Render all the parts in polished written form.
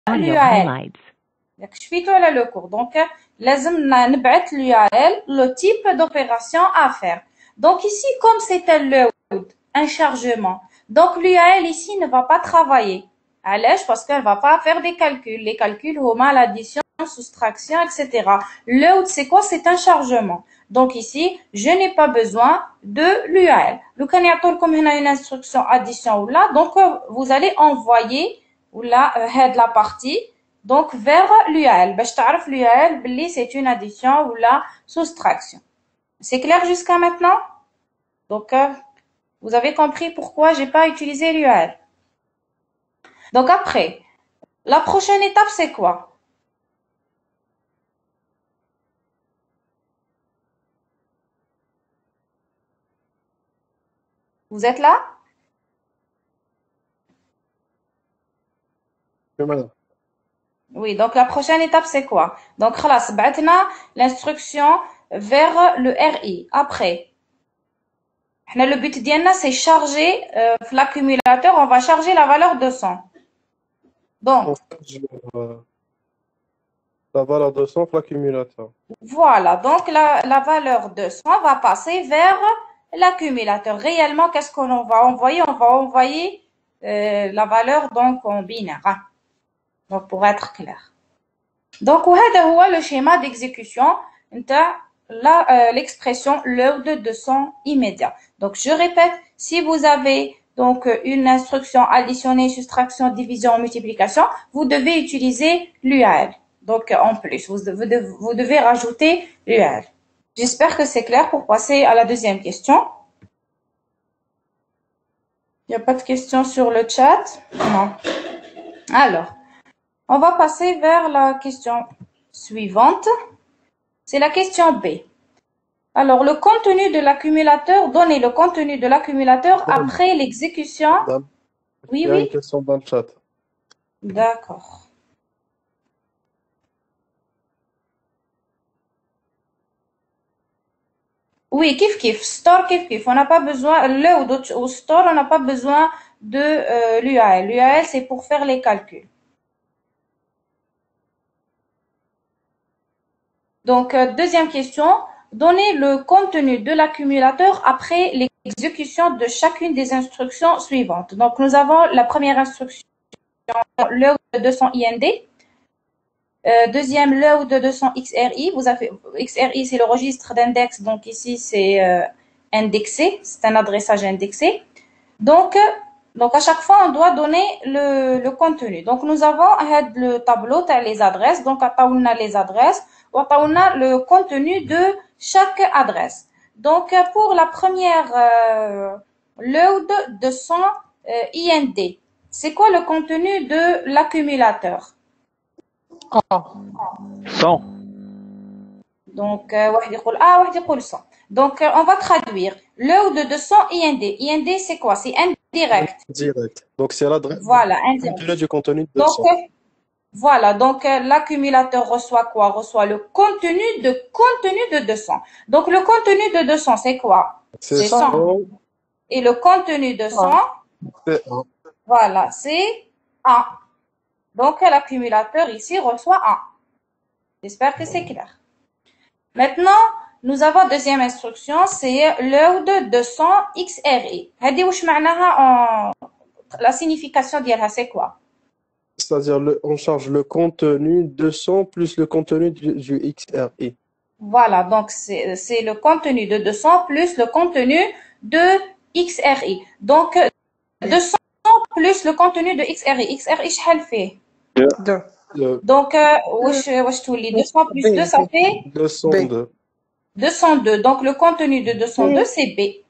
l'URL. شفيتوا على le cours. Donc, لازم نبعث l'URL, le type d'opération à faire. Donc ici, comme c'est un load, un chargement, donc l'URL ici ne va pas travailler. علاش? Parce qu'elle va pas faire des calculs. Les calculs, هما l'addition, soustraction, etc. Load, c'est quoi? C'est un chargement. Donc ici, je n'ai pas besoin de l'URL. لو كان يعطولكم هنا une instruction addition ou là, donc vous allez envoyer ou là, la partie donc vers l'URL. باش تعرف l'URL بلي c'est une addition ou la soustraction. C'est clair jusqu'à maintenant? Donc vous avez compris pourquoi j'ai pas utilisé l'URL. Donc après, la prochaine étape c'est quoi? Vous êtes là? Oui, madame. Oui, donc la prochaine étape c'est quoi? Donc خلاص بعثنا l'instruction vers le RI. Après, le but ديالنا c'est charger l'accumulateur, on va charger la valeur de 100. Donc, On charge la valeur de 100 l'accumulateur. voilà, donc la valeur de 100 va passer vers l'accumulateur. Réellement, qu'est-ce qu'on va envoyer? On va envoyer la valeur donc en binaire. Hein. Donc, pour être clair. Donc, وهذا هو le schéma d'exécution de l'expression load de 100 immédiat. Donc, je répète, si vous avez donc une instruction additionner, soustraction, division, multiplication, vous devez utiliser l'URL. Donc, en plus, vous devez rajouter l'URL. J'espère que c'est clair pour passer à la deuxième question. Il n'y a pas de questions sur le chat? Non. Alors, on va passer vers la question suivante. C'est la question B. Alors, le contenu de l'accumulateur, donnez le contenu de l'accumulateur après l'exécution. Oui, il y a une question dans le chat. D'accord. Oui, kiff. Store, kiff. On n'a pas besoin, ou store, on n'a pas besoin de l'URL. L'URL, c'est pour faire les calculs. Donc, deuxième question. Donnez le contenu de l'accumulateur après l'exécution de chacune des instructions suivantes. Donc, nous avons la première instruction, load 200 IND. Deuxième, load 200 XRI. Vous avez, XRI, c'est le registre d'index. Donc, ici, c'est indexé. C'est un adressage indexé. Donc, à chaque fois, on doit donner le contenu. Donc, nous avons le tableau, les adresses. Donc, on a les adresses. On a le contenu de chaque adresse. Donc, pour la première load de 100 IND, c'est quoi le contenu de l'accumulateur? 100. Donc, واحد يقول A, واحد يقول 100. Donc, on va traduire. Load de 100 IND. IND, c'est quoi? C'est indirect. Direct. Donc, c'est l'adresse. Voilà, indirect. Du contenu de Donc, 100. voilà, donc l'accumulateur reçoit quoi? Reçoit le contenu de 200. Donc le contenu de 200, c'est quoi? C'est 100. Et le contenu de 100, c'est 1. Voilà, c'est 1. Donc l'accumulateur ici reçoit 1. J'espère que c'est clair. Maintenant, nous avons deuxième instruction, c'est load 200 XRI. هذه واش معناها la signification ديالها c'est quoi? C'est-à-dire, on charge le contenu de 100 plus le contenu du XRI. Voilà, donc c'est le contenu de 200 plus le contenu de XRI. Donc, 200 plus le contenu de XRI. XRI, شحال فيه? 2. Donc, واش تولي 200 plus 2, ça fait 202. 202. Donc, le contenu de 202, c'est B.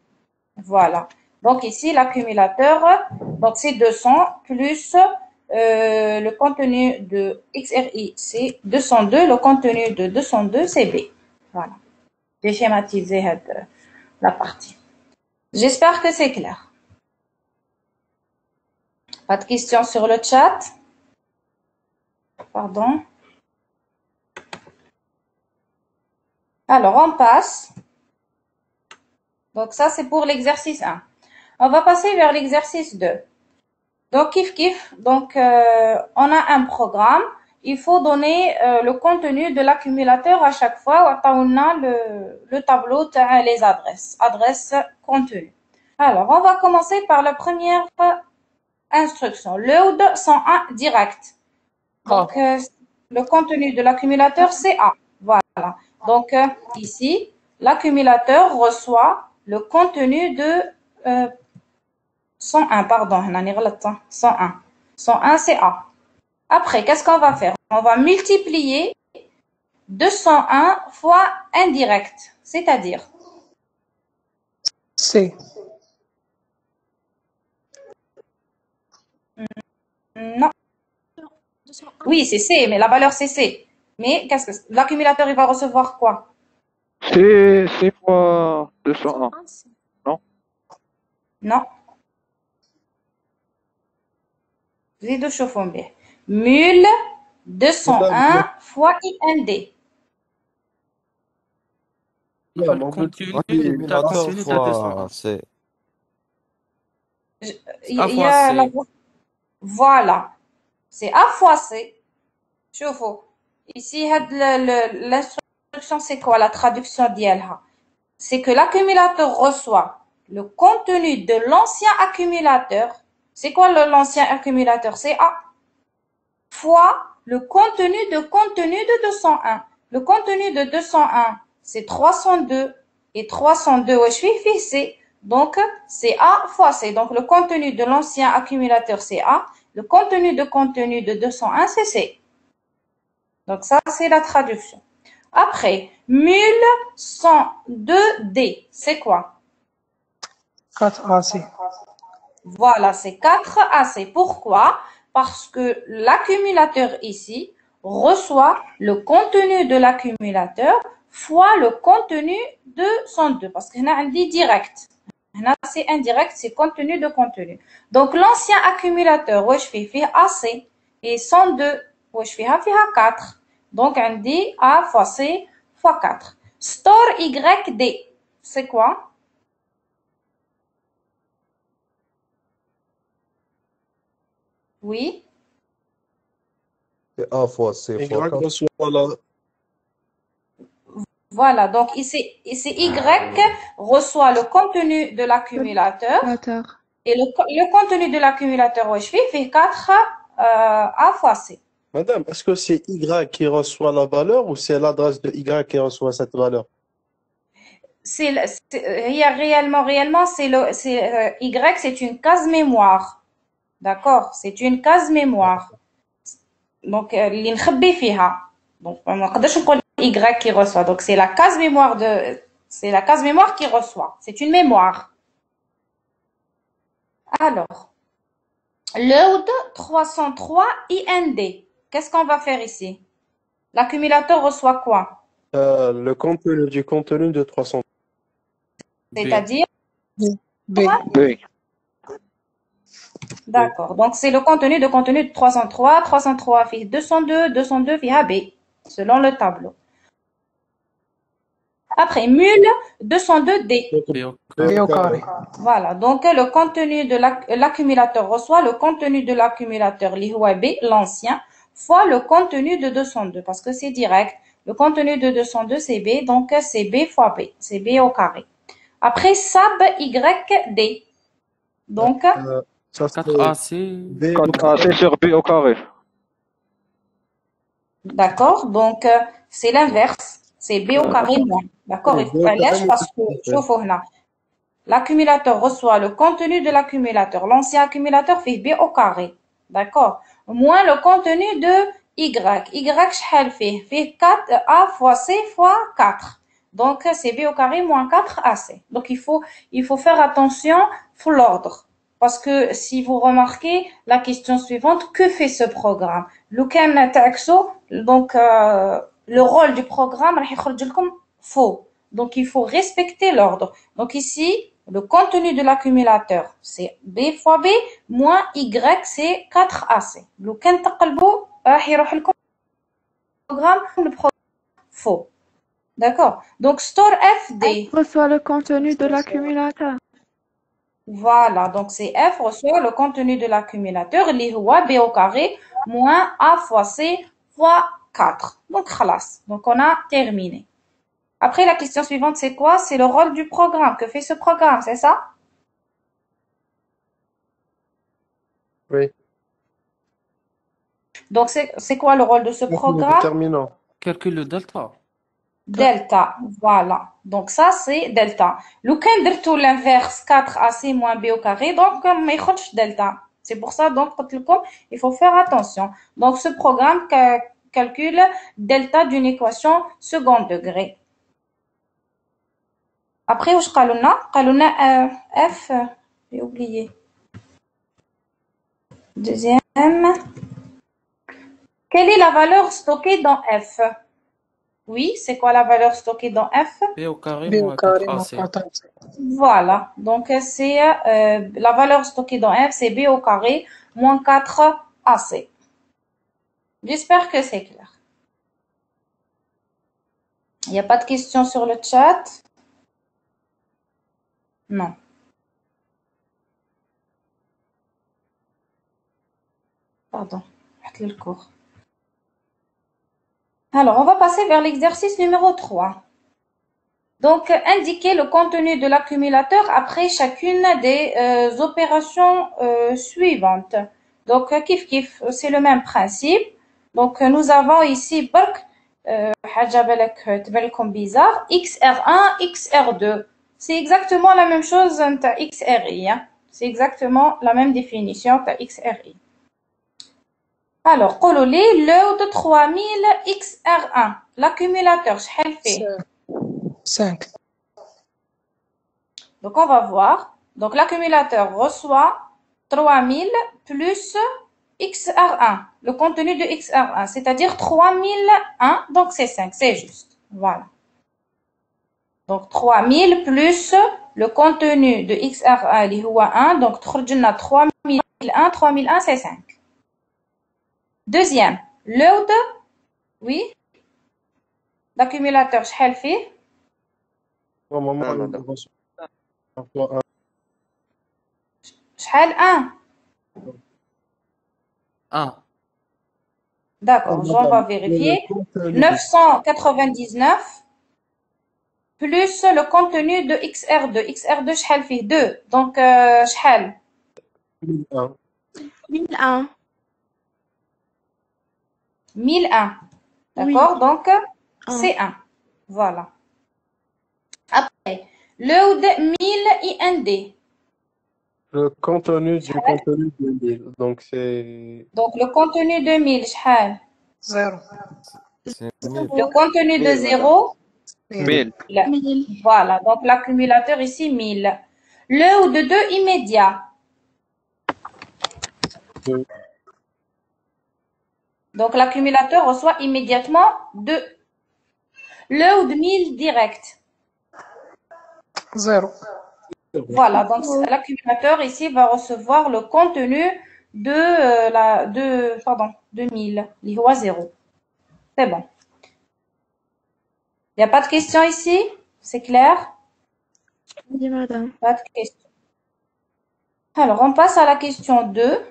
Voilà. Donc, ici, l'accumulateur, donc c'est 200 plus le contenu de XRI, c'est 202. Le contenu de 202, c'est B. Voilà. J'ai schématisé la partie. J'espère que c'est clair. Pas de questions sur le chat? Pardon. Alors, on passe. Donc, ça, c'est pour l'exercice 1. On va passer vers l'exercice 2. Donc, on a un programme. Il faut donner le contenu de l'accumulateur à chaque fois. On a le tableau, les adresses contenu. Alors, on va commencer par la première instruction. Load 101 direct. Donc, le contenu de l'accumulateur, c'est A. Voilà. Donc, ici, l'accumulateur reçoit le contenu de 101, pardon, 101. 101, c'est A. Après, qu'est-ce qu'on va faire? On va multiplier 201 fois indirect, c'est-à-dire C. Non. Oui, c'est C, mais la valeur c'est C. Mais qu'est-ce que l'accumulateur il va recevoir quoi? C'est fois 201. Non? Non. زيدوا شوفوا مليح. Mul 201 fois IND. Il va le contenu d'additionner à 201. C'est Il A y fois a la... C. Voilà. C'est A fois C. شوفوا. Ici, l'instruction, c'est quoi la traduction d'ILH? C'est que l'accumulateur reçoit le contenu de l'ancien accumulateur. C'est quoi l'ancien accumulateur? C'est A. Fois le contenu de 201. Le contenu de 201, c'est 302. Et 302, ouais, je suis fixé. Donc, c'est A fois C. Donc, le contenu de l'ancien accumulateur, c'est A. Le contenu de 201, c'est C. Donc, ça, c'est la traduction. Après, mul 102D, c'est quoi? 4AC. Voilà, c'est 4AC. Pourquoi? Parce que l'accumulateur ici reçoit le contenu de l'accumulateur fois le contenu de 102. Parce qu'on a un dit direct. C'est indirect, c'est contenu de contenu. Donc, l'ancien accumulateur, ouais, je fais AC. Et 102, ouais, je fais 4. Donc, on dit A fois C fois 4. Store YD, c'est quoi? Oui. c'est A fois C Y fois 4. reçoit la... Voilà, donc ici Y reçoit le contenu de l'accumulateur et le contenu de l'accumulateur OHV fait 4 A fois C. Madame, est-ce que c'est Y qui reçoit la valeur ou c'est l'adresse de Y qui reçoit cette valeur? Réellement, Y, c'est une case mémoire. D'accord? C'est une case mémoire. Donc, اللي نخبي فيها. Donc, ما نقدرش نقول Y qui reçoit. Donc, c'est la case mémoire qui reçoit. C'est une mémoire. Alors, load 303 IND. Qu'est-ce qu'on va faire ici? L'accumulateur reçoit quoi? Le contenu du contenu de 300. C'est-à-dire? B. D'accord. Donc, c'est le contenu de 303. 303 fait 202. 202 fait AB, selon le tableau. Après, mul 202D. B au carré. Voilà. Donc, le contenu de l'accumulateur reçoit le contenu de l'accumulateur, l'IHOAB, l'ancien, fois le contenu de 202, parce que c'est direct. Le contenu de 202, c'est B, donc c'est B fois B. C'est B au carré. Après, SAB YD. Donc, Ça, c'est 4AC. B au 4AC sur B au carré. d'accord. Donc, c'est l'inverse. C'est B au carré moins. D'accord? Il faut pas lâcher parce que, شوفوا هنا. L'accumulateur reçoit le contenu de l'accumulateur. L'ancien accumulateur fait B au carré. D'accord? Moins le contenu de Y. Y, شحال فيه? Fait 4 A fois C fois 4. Donc, c'est B au carré moins 4 AC. Donc, il faut faire attention pour l'ordre. Parce que si vous remarquez la question suivante, que fait ce programme? Donc, le rôle du programme, faux. Donc, il faut respecter l'ordre. Donc, ici, le contenu de l'accumulateur, c'est B fois B, moins Y, c'est 4AC. Le programme, faux. D'accord. Donc, store FD. reçoit le contenu de l'accumulateur. Voilà, donc c'est F reçoit le contenu de l'accumulateur, li huwa B au carré moins A fois C fois 4. Donc, khalas. Donc, on a terminé. Après, la question suivante, c'est quoi? C'est le rôle du programme. Que fait ce programme, c'est ça? Oui. Donc, c'est quoi le rôle de ce Le programme? déterminant. Calcule le delta. Delta, voilà. Donc, ça, c'est delta. Le cas de l'inverse, 4AC moins B au carré, donc, ما ياخدش delta. C'est pour ça, donc, il faut faire attention. Donc, ce programme calcule delta d'une équation second degré. Après, واش قالوا لنا F, j'ai oublié. Deuxième. Quelle est la valeur stockée dans F? Oui, c'est quoi la valeur stockée dans F? B au carré B au moins carré 4AC. moins 4AC. Voilà, donc c'est la valeur stockée dans F, c'est B au carré moins 4AC. J'espère que c'est clair. Il n'y a pas de questions sur le chat? Non. Pardon, le cours. Alors, on va passer vers l'exercice numéro 3. Donc, indiquer le contenu de l'accumulateur après chacune des opérations suivantes. Donc, kiff, c'est le même principe. Donc, nous avons ici, bizarre, XR1, XR2. C'est exactement la même chose entre XRI. Hein. C'est exactement la même définition de XRI. Alors, قولوا load 3000 XR1. L'accumulateur, شحال فيه? 5. Donc, on va voir. Donc, l'accumulateur reçoit 3000 plus XR1, le contenu de XR1, c'est-à-dire 3001, donc c'est 5, c'est juste. Voilà. Donc, 3000 plus le contenu de XR1, qui est 1, donc 3001, c'est 5. Deuxième, load, oui. L'accumulateur, شحال فيه? Normalement, il reçoit un. شحال 1? 1. D'accord, on va vérifier. 999 plus le contenu de XR2. XR2, شحال فيه 2. Donc, شحال? 1001. 1001. 1001. D'accord, donc c'est 1. Voilà. Après, load 1000 IND. Le contenu du contenu de 1000. Donc, c'est. Donc, le contenu de 1000, شحال? 0. C'est 1000. Le contenu de 0? 1000. 1000. Voilà, donc l'accumulateur ici, 1000. Load 2 immédiat. Deux. Donc, l'accumulateur reçoit immédiatement 2. Load 1000 direct. 0. Voilà, donc l'accumulateur ici va recevoir le contenu de 1000, li huwa 0. C'est bon. Il n'y a pas de question ici? C'est clair? Oui, madame. Pas de question. Alors, on passe à la question 2.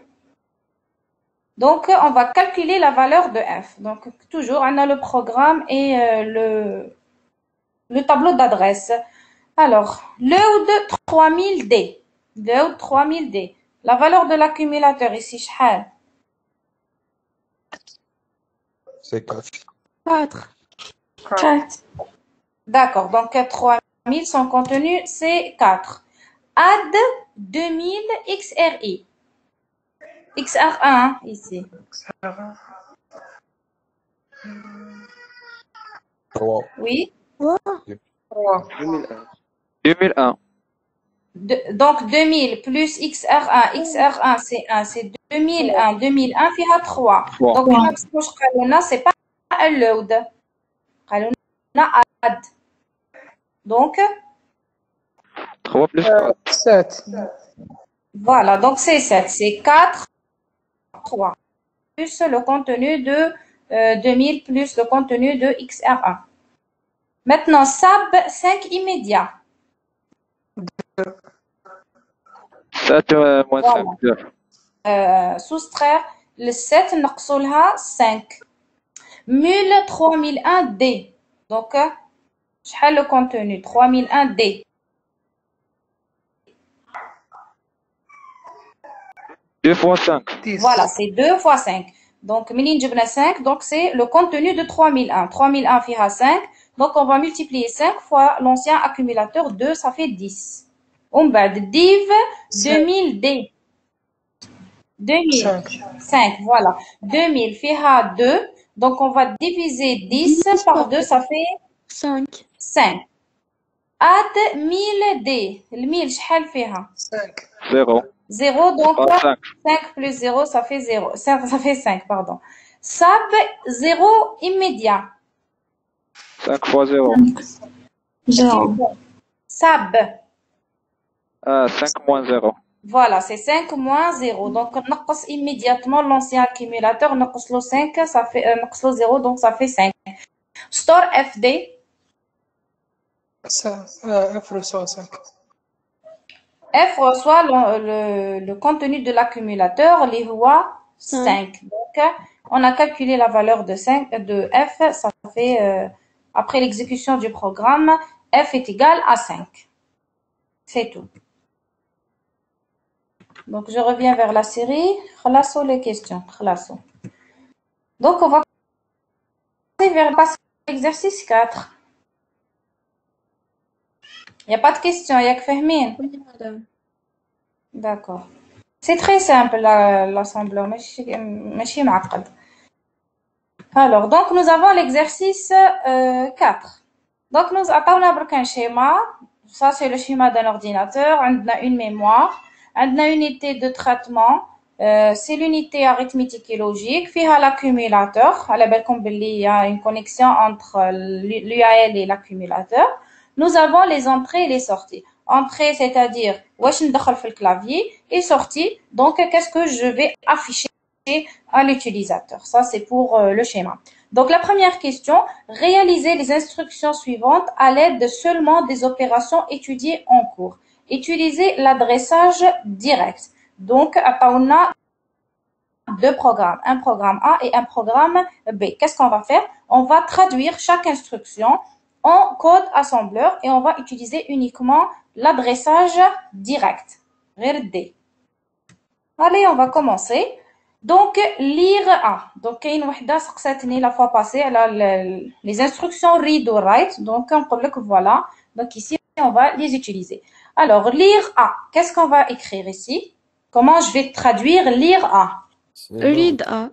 Donc, on va calculer la valeur de f. Donc, toujours, on a le programme et le tableau d'adresse. Alors, load 3000D. Load 3000D. La valeur de l'accumulateur ici, شحال? C'est 4. 4. 4. D'accord, donc 3000, son contenu, c'est 4. Add 2000 XRI. XR1, ici. 3. Oui. 3. 2001. Donc 2000 plus XR1. XR1, c'est 1. C'est 2001. 2001, il y a 3. Donc, c'est pas un load. Add. Donc, 3 plus 4. 7. voilà, donc c'est 7. C'est 4, 3. Plus le contenu de 2000 plus le contenu de XR1. Maintenant, SAB 5 immédiat. 7 moins Voilà. 5, 2. Soustraire le 7 نقصوا لها 5 mule 3001D. Donc شحال le contenu 3001D. 2 fois 5. 10. Voilà, c'est 2 fois 5. Donc منين جبنا 5, donc c'est le contenu de 3001. 3001 فيها 5, donc on va multiplier 5 fois l'ancien accumulateur 2, ça fait 10. On va div 2000D. 2005, voilà. 2000 فيها 2, donc on va diviser 10 par 2, ça fait 5. 5. Add 1000D. Le 1000 شحال فيها 5. 0. 0, donc 5. 5 plus 0, ça fait 0. Ça fait 5, pardon. Sab 0 immédiat. 5 fois 0. Sab. 5 moins 0. Voilà, c'est 5 moins 0. Donc, on نقص immédiatement l'ancien accumulateur. نقص له 5, ça fait, نقص له 0, donc ça fait 5. Store FD. F reçoit 5. F reçoit le contenu de l'accumulateur, les voix 5. Donc, on a calculé la valeur de F, ça fait, après l'exécution du programme, F est égal à 5. C'est tout. Donc, je reviens vers la série. Khalasso les questions. Khalasso. Donc, on va passer vers l'exercice 4. Il n'y a pas de questions, il y a que Fahmine. Oui, madame. D'accord. C'est très simple l'assembleur, ماشي معقد. Alors, donc nous avons l'exercice 4. Donc nous avons un schéma. Ça c'est le schéma d'un ordinateur. On a une mémoire, on a une unité de traitement. C'est l'unité arithmétique et logique. فيها l'accumulateur. على بالكم باللي il y a une connexion entre l'UAL et l'accumulateur. Nous avons les entrées et les sorties. Entrée, c'est-à-dire واش ندخل في الكلافيي, et sortie, donc qu'est-ce que je vais afficher à l'utilisateur. Ça c'est pour le schéma. Donc la première question, réaliser les instructions suivantes à l'aide seulement des opérations étudiées en cours. Utiliser l'adressage direct. Donc on a deux programmes, un programme A et un programme B. Qu'est-ce qu'on va faire? On va traduire chaque instruction en code assembleur et on va utiliser uniquement l'adressage direct. RD. Allez, on va commencer. Donc, lire A. Donc, il y a une سقساتني la fois passée, elle a les instructions read ou write. Donc, on peut le voilà. Donc, ici, on va les utiliser. Alors, lire A. Qu'est-ce qu'on va écrire ici? Comment je vais traduire lire A? Read A.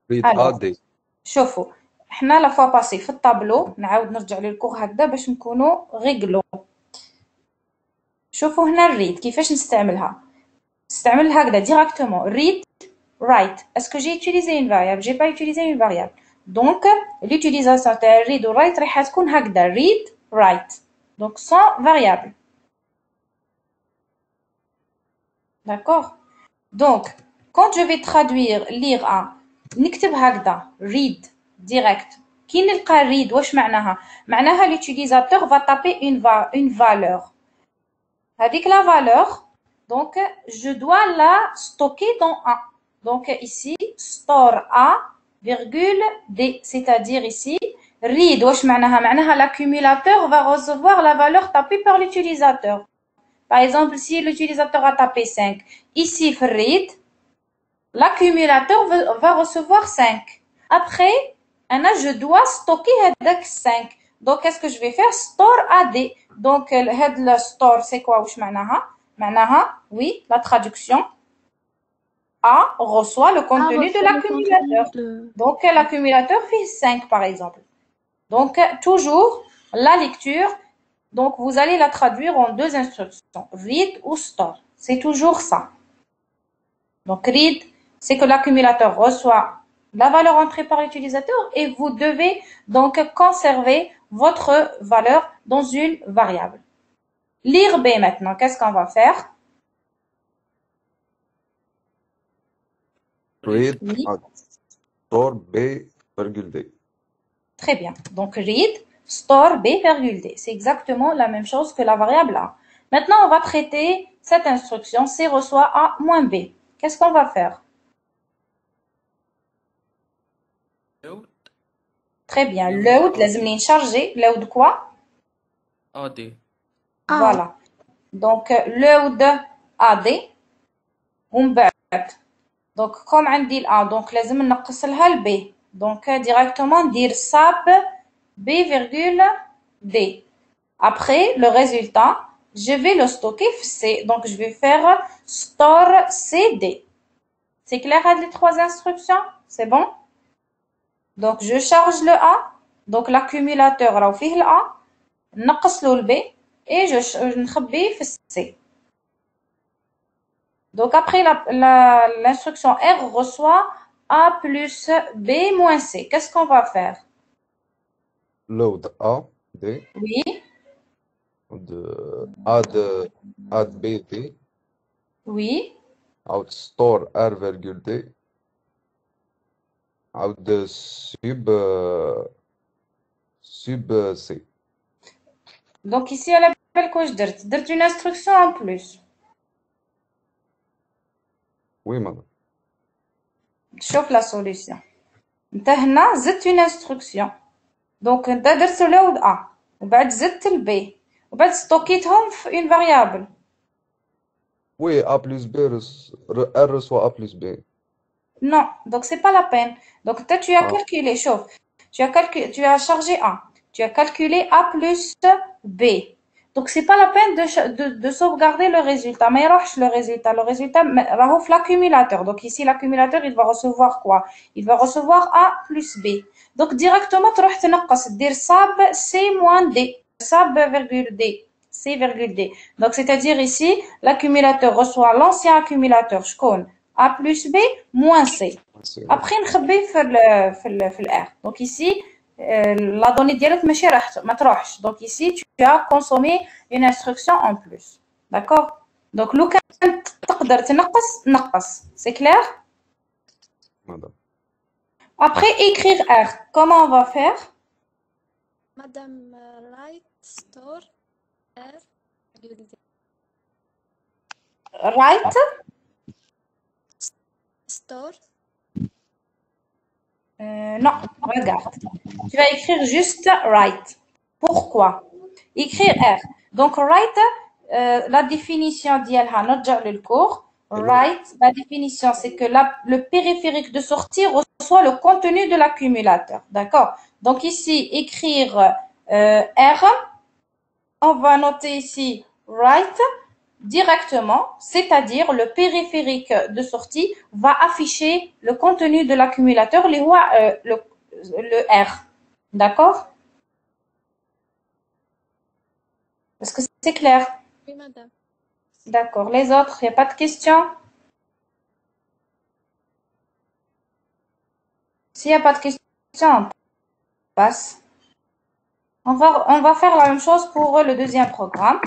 Read Alors. AD. شوفوا احنا لا فوا باسي في الطابلو نعاود نرجع للكور هكذا باش نكونوا ريغلو. شوفوا هنا الريد كيفاش نستعملها هكذا directement read write. Est-ce que j'ai utilisé une variable? J'ai pas utilisé une variable. Donc l'utilisation تاع read ou write راح تكون هكذا read write. Donc sans variable. D'accord? Donc quand je vais traduire lire A, نكتب هكذا read direct. كي نلقى read واش معناها؟ معناها l'utilisateur va taper une valeur. Avec la valeur, donc je dois la stocker dans A. Donc ici store A virgule D, c'est-à-dire ici read واش معناها؟ معناها l'accumulateur va recevoir la valeur tapée par l'utilisateur. Par exemple, si l'utilisateur a tapé 5, ici read, l'accumulateur va recevoir 5. Après, je dois stocker هذاك 5. Donc, qu'est-ce que je vais faire? Store AD. Donc, le store, c'est quoi? واش معناها? معناها, oui, la traduction. A reçoit le contenu de l'accumulateur. Donc, l'accumulateur fait 5, par exemple. Donc, toujours, la lecture, donc vous allez la traduire en deux instructions, read ou store. C'est toujours ça. Donc, read, c'est que l'accumulateur reçoit la valeur entrée par l'utilisateur et vous devez donc conserver votre valeur dans une variable. Lire B maintenant, qu'est-ce qu'on va faire? Read Oui. store B virgule D. Très bien. Donc, read, store B virgule D. C'est exactement la même chose que la variable A. Maintenant, on va traiter cette instruction, C reçoit A moins B. Qu'est-ce qu'on va faire? load Très bien. Load, لازم charger. Load quoi? AD. Voilà. Donc, load AD. ومن بعد donc comme عندي A, donc لازم نقص لها ال B. Donc directement ندير sub B virgule D. Après le résultat, je vais le stocker في C. Donc je vais faire store CD. C'est clair avec les trois instructions? C'est bon? Donc je charge le A. Donc l'accumulateur راهو فيه ال A. نقص له ال B et je نخبيه في C. Donc après l'instruction R reçoit A plus B moins C. Qu'est-ce qu'on va faire? Load A, D, Oui, add B, D, oui, out store R virgule D, out sub C. donc ici à la belle que je درت une instruction en plus. Oui, madame. شوف la solution. انت هنا زدت une instruction. donc انت درت load A وبعد زدت ال B وبعد ستوكيتهم في une variable. Oui, A plus B, R reçoit A plus B. Non, donc c'est pas la peine. Donc toi tu as calculé, chauffe. Tu as chargé A. Tu as calculé A plus B. Donc c'est pas la peine de sauvegarder le résultat. Mais le résultat. Le résultat راهو في l'accumulateur. Donc ici l'accumulateur il va recevoir quoi? Il va recevoir A plus B. Donc directement تروح تنقص تدير sub C moins D. Sub virgule D. C virgule D. Donc c'est-à-dire ici l'accumulateur reçoit l'ancien accumulateur شكون? A plus B moins C. Après, نخبي في ال R. Donc ici, la donnée ديالك ماشي ما تروحش. Donc ici, tu as consommé une instruction en plus. D'accord? Donc لو كان تقدر تنقص نقص. C'est clair? Madame. Après, écrire R. Comment on va faire? Madame, write store R virgule D. Write. Store Non, regarde. Tu vas écrire juste write. Pourquoi? Écrire R. Donc, write, la définition ديالها نرجع للcours. Write, la définition, c'est que le périphérique de sortie reçoit le contenu de l'accumulateur. D'accord? Donc ici, écrire R. On va noter ici write directement, c'est-à-dire le périphérique de sortie va afficher le contenu de l'accumulateur, le R. D'accord? Est-ce que c'est clair? Oui, madame. D'accord. Les autres, il n'y a pas de questions? S'il n'y a pas de questions, on passe. On va faire la même chose pour le deuxième programme.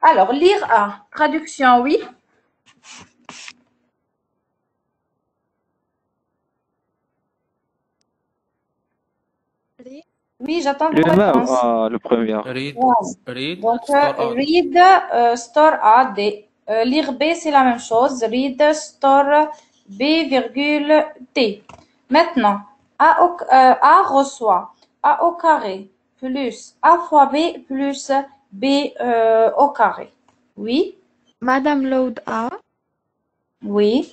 Alors, lire A. Traduction, oui. Read Oui, j'attends Le vos même, réponses. le premier. Read, Ouais. read, Donc, store A. read, store A, D. Lire B, c'est la même chose. Read, store B, virgule, T. Maintenant, A reçoit A au carré plus A fois B plus B au carré. Oui, Madame load A oui.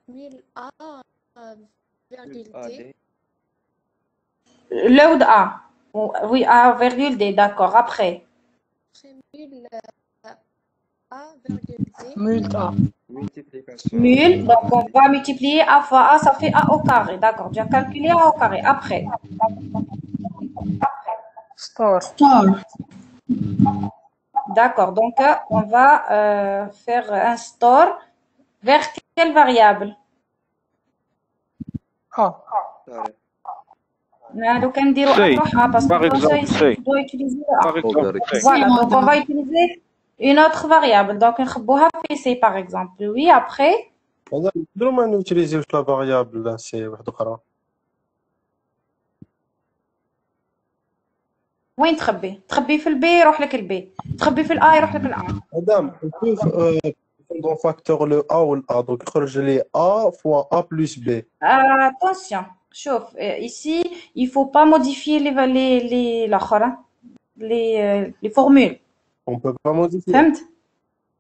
1000 A virgule D Load A. Oui, A, virgule D, d'accord. Après. après 1000 A virgule D Mult A. Mul, donc on va multiplier A fois A, ça fait A au carré. D'accord, tu as calculé A au carré. Après. Store. D'accord, donc on va faire un store vers quelle variable? A. Donc on dirait C. A parce Par que comme ça, exemple, ici, C. tu dois utiliser A. Par exemple, C. Voilà, donc on va utiliser une autre variable. Donc نخبوها في C par exemple. Oui, après. هذا نقدروا ما نوتيليزيوش لا فاريابل سي واحده اخرى. وين تخبي في البي يروح لك البي، تخبي في الآ يروح لك الآ. Madame, on peut prendre en facteur le A ou le A. Donc, je l'ai A fois A plus B. Attention, شوف ici il faut pas modifier les formules. On peut pas modifier. فهمت؟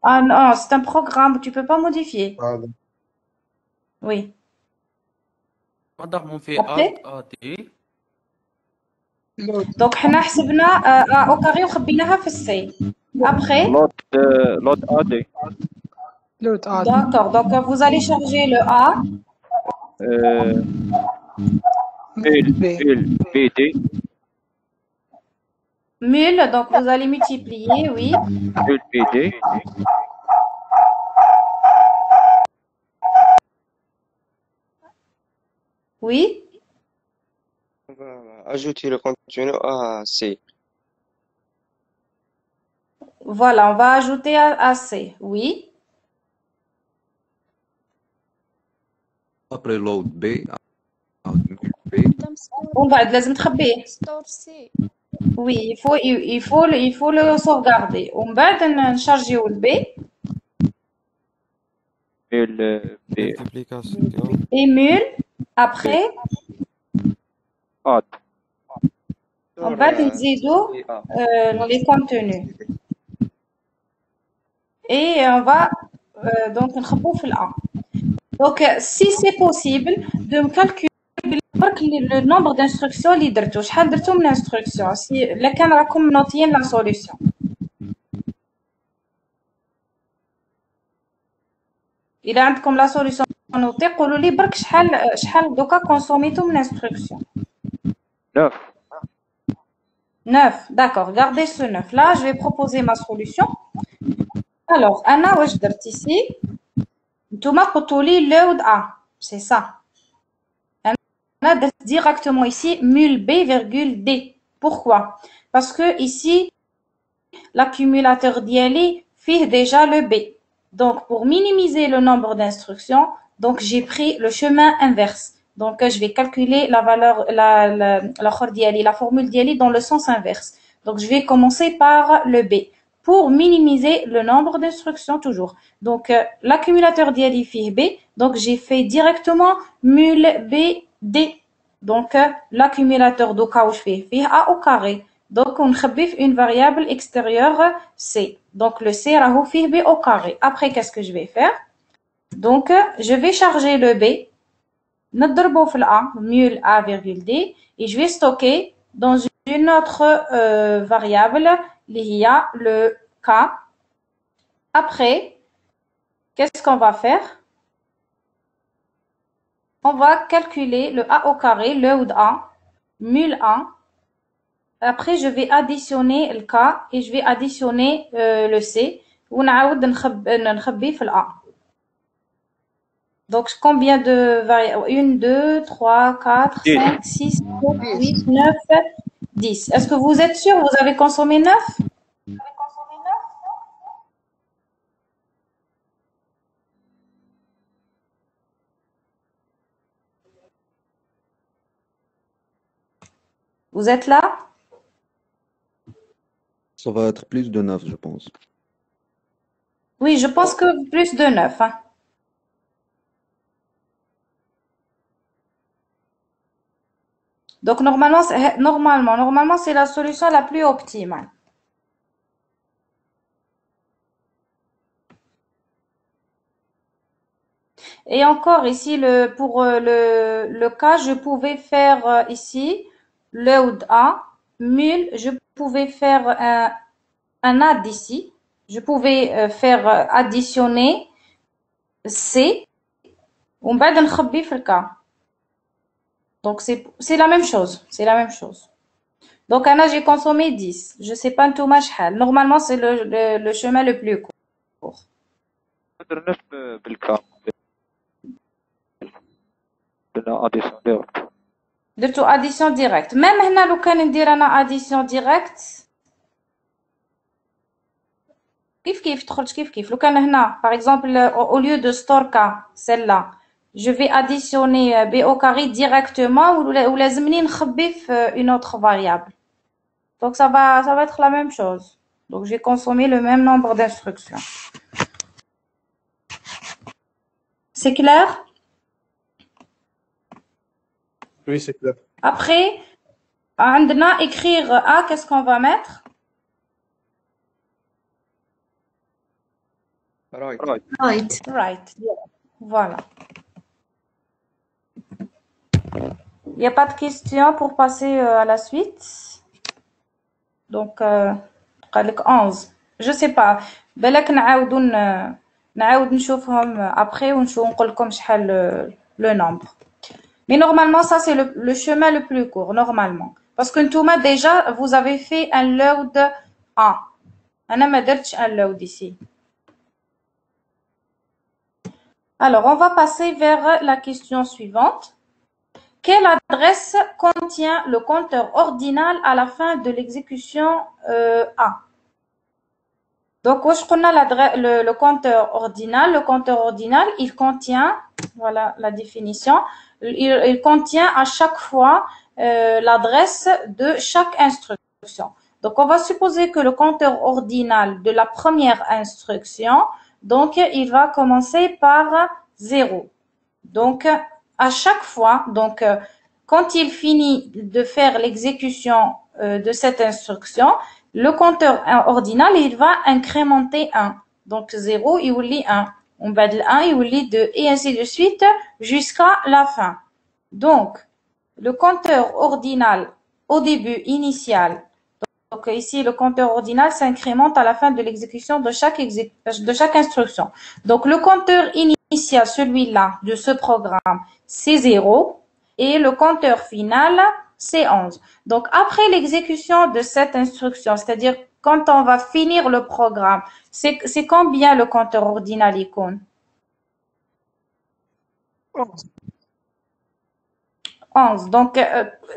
Ah non, c'est un programme, tu peux pas modifier. Ah, Oui. madame, on fait Après? A, D. Donc حنا حسبنا A au carré وخبيناها في السي. Après, لود ادي لود عادي. d'accord, donc vous allez charger le A, ميل بي. بي دي mul, donc vous allez multiplier, oui. ميل بي دي Oui. Ajouter le contenu à C. Voilà, on va ajouter à C, oui. Après load B, B. مدام ستور ومن بعد لازم تخبيه. ستور سي. Oui, il faut le sauvegarder. ومن بعد نشارجيو البي ميل بي Multiplication. et mul. Après, اد ومن بعد نزيدو les contenus. Et on va donc نخبو في الA. Donc si c'est possible de me calculer برك le nombre d'instructions اللي درتو، شحال درتو من instruction si لا كان راكم منوطيين la solution. إذا عندكم la solution نوطي قولوا لي برك شحال دوكا كونسوميتو من instruction. 9 9, d'accord, gardez ce 9 là, je vais proposer ma solution. Alors, أنا واش درت ici نتوما قلتوا لي load A, c'est ça. أنا درت directement ici mul B virgule D. Pourquoi? Parce que ici l'accumulateur ديالي فيه déjà le B. Donc pour minimiser le nombre d'instructions, donc j'ai pris le chemin inverse. Donc je vais calculer la valeur la formule ديالي dans le sens inverse. Donc je vais commencer par le B pour minimiser le nombre d'instructions toujours. Donc l'accumulateur ديالي فيه B, donc j'ai fait directement mul B D. Donc l'accumulateur دوكا واش فيه A au carré. Donc on نخبي في une variable extérieure C. Donc le C راهو فيه B au carré. Après qu'est-ce que je vais faire? Donc je vais charger le B نضربه في A mul A virgule D et je vais stocker dans une autre variable اللي هي le K. Après qu'est-ce qu'on va faire? On va calculer le A au carré, load A, mul A. Après, je vais additionner le K et je vais additionner le C. ونعاود نخبي في A. Donc, combien de variables? 1, 2, 3, 4, 5, 6, 7, 8, 9, 10. Est-ce que vous êtes sûr? Vous avez consommé 9? Vous êtes là? Ça va être plus de 9, je pense. Oui, je pense que plus de 9. Hein. Donc, normalement, c'est la solution la plus optimale. Et encore ici, pour le cas, je pouvais faire ici load A, mul, je pouvais faire un add ici. Je pouvais faire additionner C ومن بعد نخبي في الكا. Donc c'est la même chose, c'est la même chose. Donc أنا j'ai consommé 10. Je sais pas نتوما شحال. Normalement c'est le chemin le plus court. ندير نفس بالكا درنا اديسيون ديريكت درتو addition direct. Même هنا لو كان ندير أنا addition direct كيف تخرج كيف لو كان هنا par exemple au lieu de store K celle-là je vais additionner B au carré directement ou لازمني نخبي في une autre variable. Donc, ça va être la même chose. Donc, j'ai consommé le même nombre d'instructions. C'est clair? Oui, c'est clair. Après, عندنا écrire A, qu'est-ce qu'on va mettre? Right. Right. Voilà. Il n'y a pas de questions pour passer à la suite. Donc, قال لك 11. Je sais pas. بالك نعاود نشوفهم après ونشوف نقول لكم شحال le nombre. Mais normalement, ça c'est le chemin le plus court, normalement. Parce que نتوما déjà, vous avez fait un load 1. أنا ما درتش un load ici. Alors, on va passer vers la question suivante. Quelle adresse contient le compteur ordinal à la fin de l'exécution A? Donc, le compteur ordinal. Le compteur ordinal, il contient, voilà la définition, il contient à chaque fois l'adresse de chaque instruction. Donc, on va supposer que le compteur ordinal de la première instruction, donc, il va commencer par 0. Donc, à chaque fois, donc, quand il finit de faire l'exécution de cette instruction, le compteur ordinal, il va incrémenter 1. Donc, 0, il lit 1. On va de 1, il lit 2, et ainsi de suite jusqu'à la fin. Donc, le compteur ordinal au début initial, donc ici, le compteur ordinal s'incrémente à la fin de l'exécution de chaque instruction. Donc, le compteur initial, celui-là, de ce programme, c'est 0. Et le compteur final, c'est 11. Donc, après l'exécution de cette instruction, c'est-à-dire quand on va finir le programme, c'est combien le compteur ordinal icône? 11. Donc,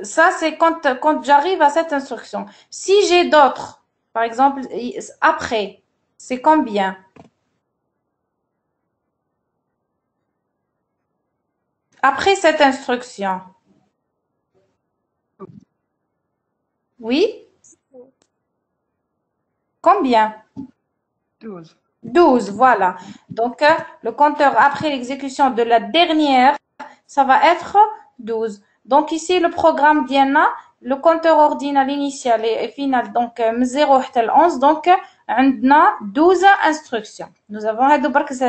ça, c'est quand j'arrive à cette instruction. Si j'ai d'autres, par exemple, après, c'est combien? Après cette instruction. Oui? Combien? 12. 12, voilà. Donc, le compteur après l'exécution de la dernière, ça va être 12. Donc, ici, le programme Diana, le compteur ordinal initial et final, donc, 0 jusqu'à 11, donc, on a 12 instructions. Nous avons,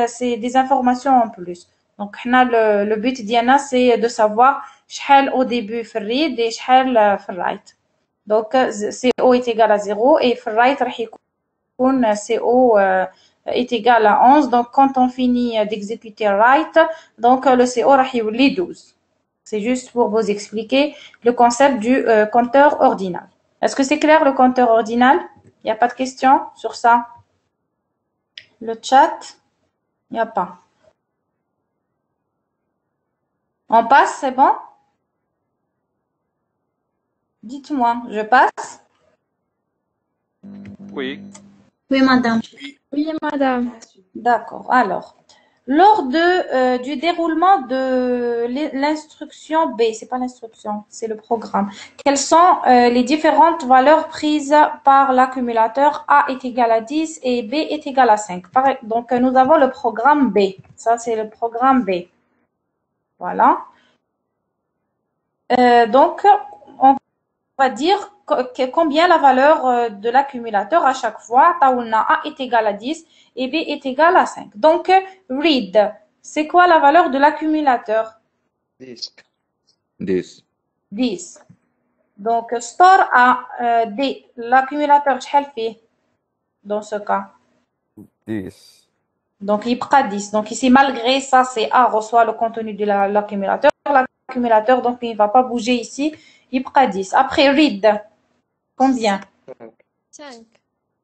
c'est des informations en plus. Donc, le but Diana, c'est de savoir شحال au début في الريد et شحال في الرايت. Donc, CO est égal à 0 et في الرايت راح يكون CO est égal à 11. Donc, quand on finit d'exécuter write, donc le CO راح يولي 12. C'est juste pour vous expliquer le concept du compteur ordinal. Est-ce que c'est clair le compteur ordinal? Il n'y a pas de questions sur ça? Le chat? Il n'y a pas. On passe, c'est bon? Dites-moi, je passe? Oui. Oui, madame. Oui, madame. D'accord. Alors, lors du déroulement de l'instruction B, c'est pas l'instruction, c'est le programme. Quelles sont les différentes valeurs prises par l'accumulateur? A est égal à 10 et B est égal à 5. Donc, nous avons le programme B. Ça, c'est le programme B. Voilà. Donc, on va dire combien la valeur de l'accumulateur à chaque fois. Taoulna A est égal à 10 et B est égal à 5. Donc, read, c'est quoi la valeur de l'accumulateur? 10. 10. 10. Donc, store A, D, l'accumulateur, شحال فيه dans ce cas? 10. Donc, il prend 10. Donc, ici, malgré ça, c'est A reçoit le contenu de l'accumulateur. L'accumulateur, donc, il ne va pas bouger ici. Il prend 10. Après, read, combien? 5.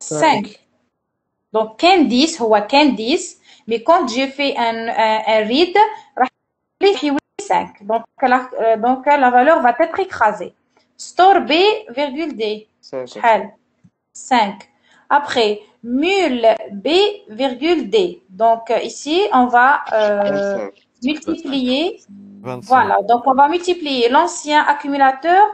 5. Donc, كان 10 هو كان 10. Mais quand j'ai fait un read, راح يولي 5. Donc, la valeur va être écrasée. Store B, virgule D. 5. 5. Après, mul B, virgule D. Donc, ici, on va multiplier. 25. Voilà. Donc, on va multiplier l'ancien accumulateur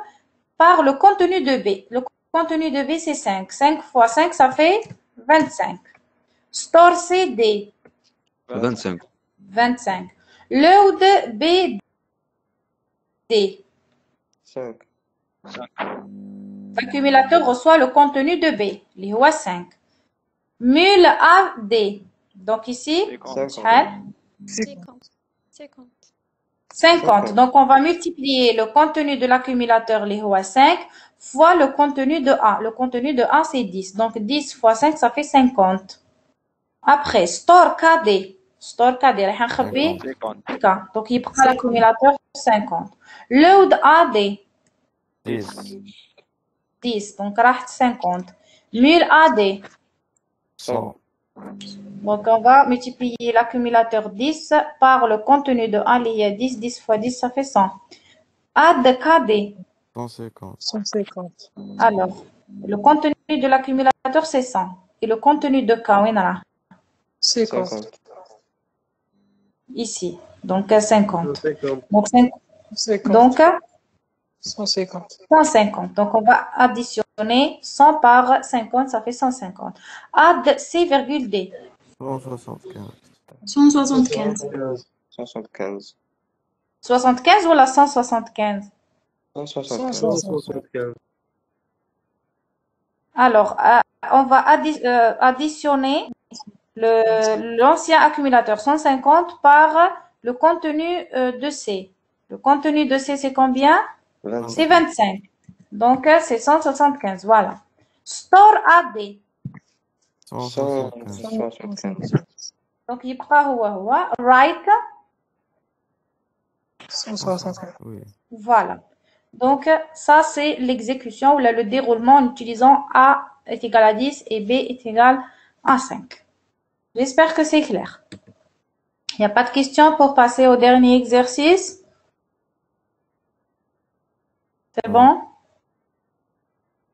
par le contenu de B. Le contenu de B, c'est 5. 5 fois 5, ça fait 25. Store C, D, 25. 25. Load B, D. 5. L'accumulateur reçoit le contenu de B, اللي هو 5. Mul A, D. Donc ici, 50. شحال 50. 50. 50. Donc, on va multiplier le contenu de l'accumulateur, les HOA 5, fois le contenu de A. Le contenu de A, c'est 10. Donc, 10 fois 5, ça fait 50. Après, store KD. Store KD, راح نخبي 50. K. Donc, il prend l'accumulateur 50. Load AD, 10. 10. Donc, راح 50. Mul AD. 100. Donc, on va multiplier l'accumulateur 10 par le contenu de A, il y a 10. 10 fois 10, ça fait 100. Add KD. 150. 150. Alors, le contenu de l'accumulateur, c'est 100. Et le contenu de K, oui, là, 50. 50. ici. Donc, 50. 50. Donc, 50. donc, 150. 150. Donc, on va additionner 100 par 50, ça fait 150. Add C, virgule D. 175. 175. 175. 75 ou la 175? 175. 175. Alors, on va additionner l'ancien accumulateur 150 par le contenu de C. Le contenu de C, c'est combien? 25. C'est 25. Donc, c'est 175. Voilà. Store AD. 175. 175. Donc, il prend write. 175. Oui. Voilà. Donc, ça, c'est l'exécution ou là, le déroulement en utilisant A est égal à 10 et B est égal à 5. J'espère que c'est clair. Il n'y a pas de questions pour passer au dernier exercice? C'est bon?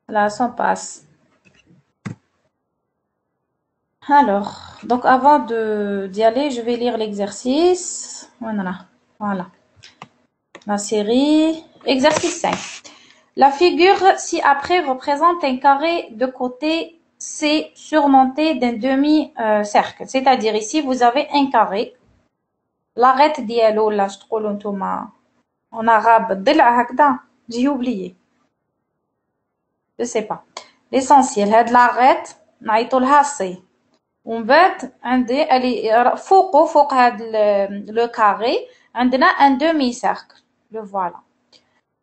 Là, ça passe. Alors, donc avant d'y aller, je vais lire l'exercice. Voilà. Voilà. La série. Exercice 5. La figure ci-après représente un carré de côté C surmonté d'un demi-cercle. C'est-à-dire ici, vous avez un carré. L'arête dialo, là, je trouve en arabe, j'ai oublié. Je sais pas. L'essentiel, هاد l'arête, نعيطوا لها C. ومن بعد عندي فوق هاد le carré عندنا un demi-cercle. Le voilà.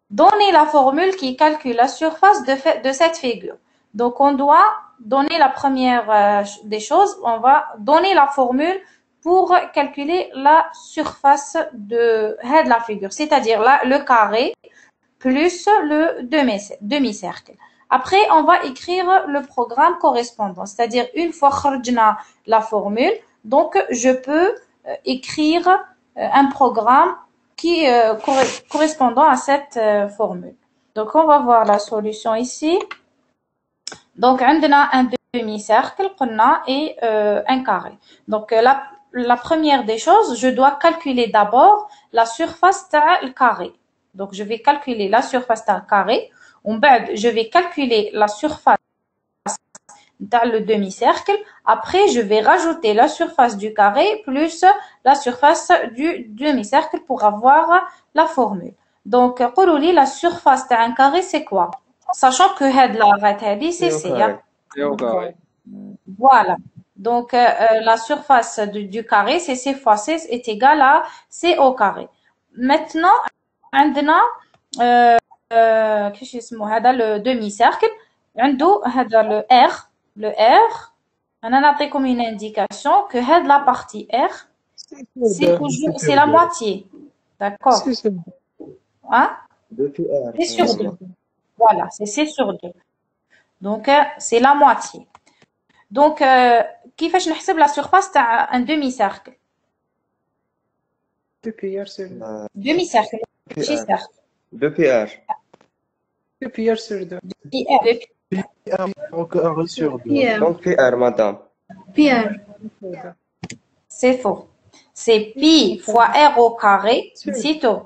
Donnez la formule qui calcule la surface de cette figure. Donc, on doit donner la première des choses. On va donner la formule pour calculer la surface de la figure. C'est-à-dire là, le carré plus le demi-cercle. Après, on va écrire le programme correspondant. C'est-à-dire, une fois خرجنا la formule, donc je peux écrire un programme qui correspondant à cette formule. Donc, on va voir la solution ici. Donc, on a un demi-cercle et un carré. Donc, la première des choses, je dois calculer d'abord la surface du carré. Donc, je vais calculer la surface du carré. Je vais calculer la surface dans le demi-cercle. Après, je vais rajouter la surface du carré plus la surface du demi-cercle pour avoir la formule. Donc, la surface d'un carré, c'est quoi? Sachant que c'est C. Voilà. Donc, la surface du carré, c'est C fois C est égal à C au carré. Maintenant, عندنا كيفاش اسمه هذا le demi-cercle عنده هذا le R انا نعطيكم une indication que هاد la partie R c'est la moitié, d'accord? Hein? C'est sur 2. Voilà, c'est C sur 2. Donc c'est la moitié. Donc كيفاش نحسب la surface تاع un demi-cercle? Demi-cercle ماشي cercle. 2 PR. 2 PR sur 2. Donc, un R sur 2. Pierre. Donc PR, madame. Pierre. C'est faux. C'est pi fois R au carré, c'est tout.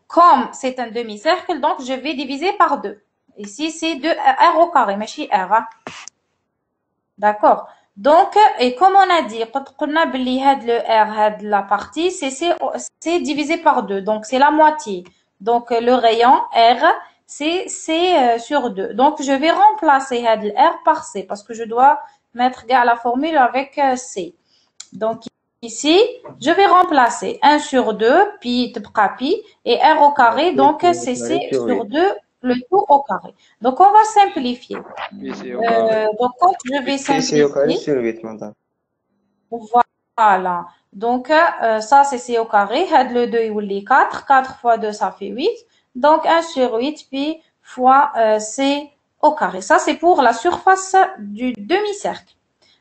Comme c'est un demi-cercle, donc je vais diviser par 2. Ici, c'est de R au carré, mais chez R. Hein. D'accord. Donc, et comme on a dit, on a le R, la partie, c'est divisé par 2. Donc, c'est la moitié. Donc, le rayon R, c'est C sur 2. Donc, je vais remplacer le R par C parce que je dois mettre la formule avec C. Donc, ici, je vais remplacer 1 sur 2, pi, pi, et R au carré, donc c'est C sur 2, le tout au carré. Donc, on va simplifier. Donc, quand je vais C au carré simplifier, sur 8, madame. voilà. Donc, ça, c'est C au carré. Le 2, il est 4. 4 fois 2, ça fait 8. Donc, 1 sur 8, puis fois C au carré. Ça, c'est pour la surface du demi-cercle.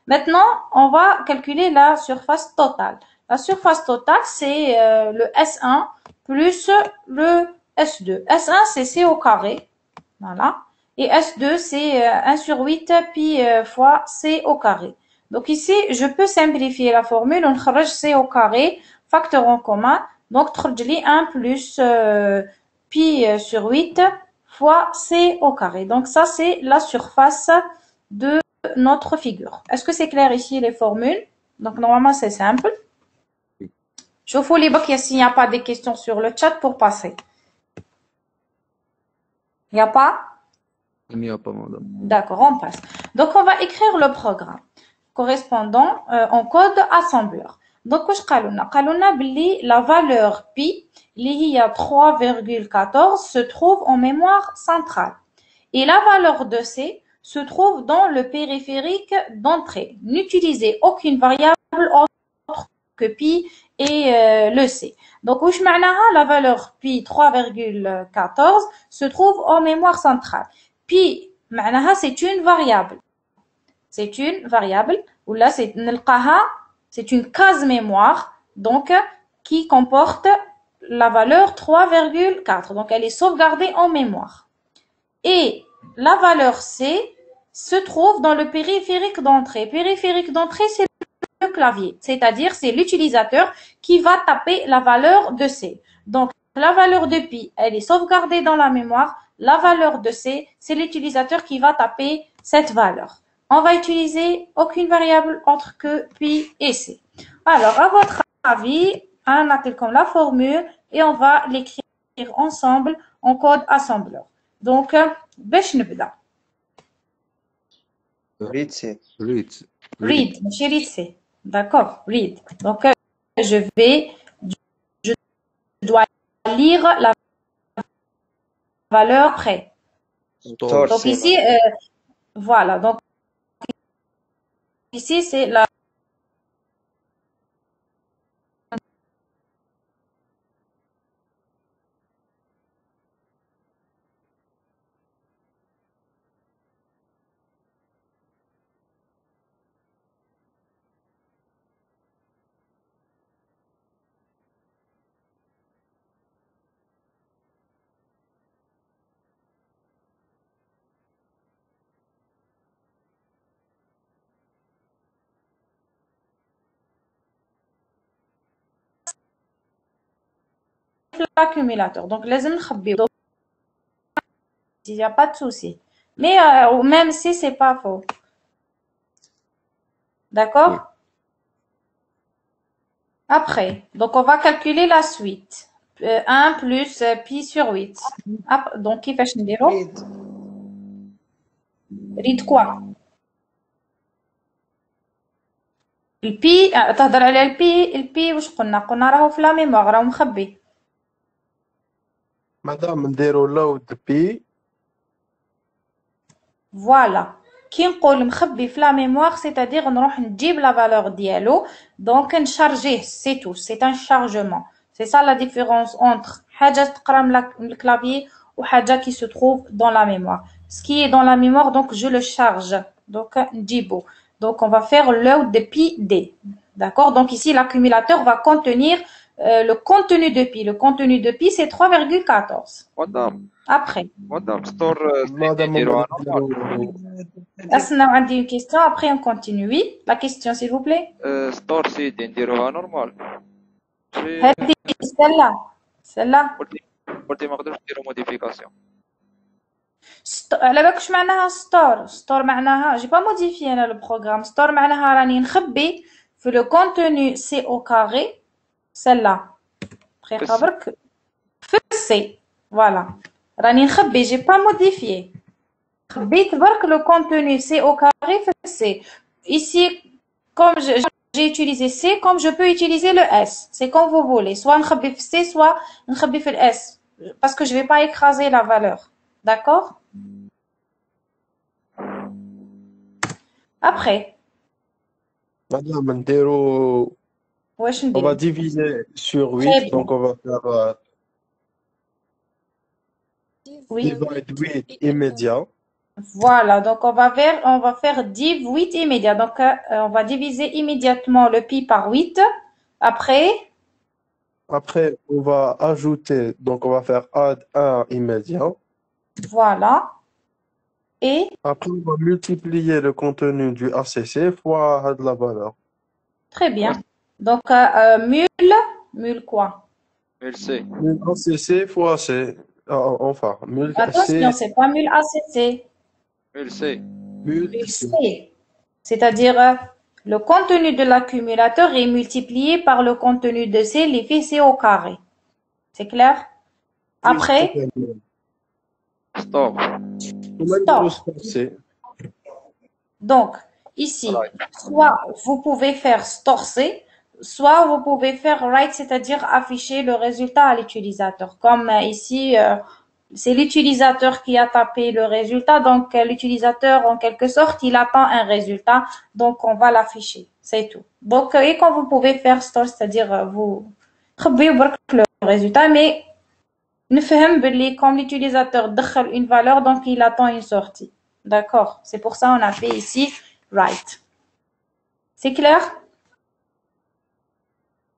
Maintenant, on va calculer la surface totale. La surface totale, c'est le S1 plus le S2. S1, c'est C au carré. Voilà. Et S2, c'est 1 sur 8 puis fois C au carré. Donc ici, je peux simplifier la formule. On خرج C au carré, facteur en commun. Donc, تخرج لي 1 plus pi sur 8 fois C au carré. Donc ça, c'est la surface de notre figure. Est-ce que c'est clair ici les formules? Donc normalement, c'est simple. Je vous les bacs s'il n'y a pas de questions sur le chat pour passer. Il n'y a pas? Il n'y a pas, madame. D'accord, on passe. Donc, on va écrire le programme correspondant en code assembleur. Donc, qu'est-ce qu'on a? La valeur pi, qui est 3,14, se trouve en mémoire centrale. Et la valeur de C se trouve dans le périphérique d'entrée. N'utilisez aucune variable autre que pi et le C. Donc, la valeur pi 3,14 se trouve en mémoire centrale. Pi, c'est une variable. C'est une variable, ou là, c'est une case mémoire, donc, qui comporte la valeur 3,4. Donc, elle est sauvegardée en mémoire. Et la valeur C se trouve dans le périphérique d'entrée. Périphérique d'entrée, c'est le clavier. C'est-à-dire, c'est l'utilisateur qui va taper la valeur de C. Donc, la valeur de pi, elle est sauvegardée dans la mémoire. La valeur de C, c'est l'utilisateur qui va taper cette valeur. On va utiliser aucune variable autre que pi et C. Alors, à votre avis, on appelle comme la formule et on va l'écrire ensemble en code assembleur. Donc, باش نبدا. Read C. Read, chérie C. D'accord, read. Donc, je dois lire la valeur près. Store Donc C, ici, voilà. Donc ici, c'est la l'accumulateur. Donc, les نخبيو. Donc, il n'y a pas de souci. Mais même si c'est pas faux. D'accord? Après, donc on va calculer la suite. 1 plus pi sur 8. Donc, كيفاش نديرو؟ read. ريد quoi? البي تهضر على البي واش قلنا راهو في لا ميموار راهو مخبي. مادام نديرو لود بي فوالا كي نقول مخبي في لا ميموار سيتادير نروح نجيب لا فالور ديالو دونك نشارجيه سي تو سي ان شارجمون سي سا لا ديفيرونس اونتر حاجه تقرا من الكلافيي وحاجه كي سو تروف دون لا ميموار سكي دون لا ميموار دونك جو لو شارج دونك نجيبو donc on va faire load de pi d d'accord donc ici l'accumulateur va contenir le contenu de pi le contenu de pi c'est 3,14 مدام après ستور مادام نديروها أصلا عندي une question après on continue oui la question s'il vous plaît ستور سيدي نديروها نورمال هذه celle-là قلتي ما نقدروش نديرو موديفيكاسيون على بالك واش معناها ستور معناها j'ai pas modifié انا le programme ستور معناها راني نخبي في le contenu C au carré celle-là دقيقة برك في C voilà راني نخبي j'ai pas modifié خبيت برك le contenu C au carré في C ici comme j'ai utilisé C comme je peux utiliser le S c'est comme vous voulez soit نخبي في C soit نخبي في le S parce que je vais pas écraser la valeur d'accord. Après, Madame, نديرو واش on ندير؟ va diviser sur Très 8, bien. donc on va faire Oui. divide 8 immédiat. Voilà, donc on va faire div 8 immédiat. Donc on va diviser immédiatement le pi par 8. Après, Après, on va ajouter, donc on va faire add 1 immédiat. voilà. Et Après, on va multiplier le contenu du ACC fois la valeur. très bien. Donc mul quoi? Mul C. Mul ACC fois C. Enfin, mul Attention, C. c'est pas mul ACC. Mul C. Mul Mul C. C. C'est-à-dire le contenu de l'accumulateur est multiplié par le contenu de C, l'effet C au carré. C'est clair? Après, Stop. donc, ici, soit vous pouvez faire store C, soit vous pouvez faire write, c'est-à-dire afficher le résultat à l'utilisateur. Comme ici, c'est l'utilisateur qui a tapé le résultat, donc l'utilisateur, en quelque sorte, il attend un résultat, donc on va l'afficher, c'est tout. Donc, et quand vous pouvez faire store, c'est-à-dire vous trouvez le résultat, mais نفهم باللي comme l'utilisateur دخل une valeur, donc il attend une sortie. D'accord? C'est pour ça on a fait ici write. C'est clair?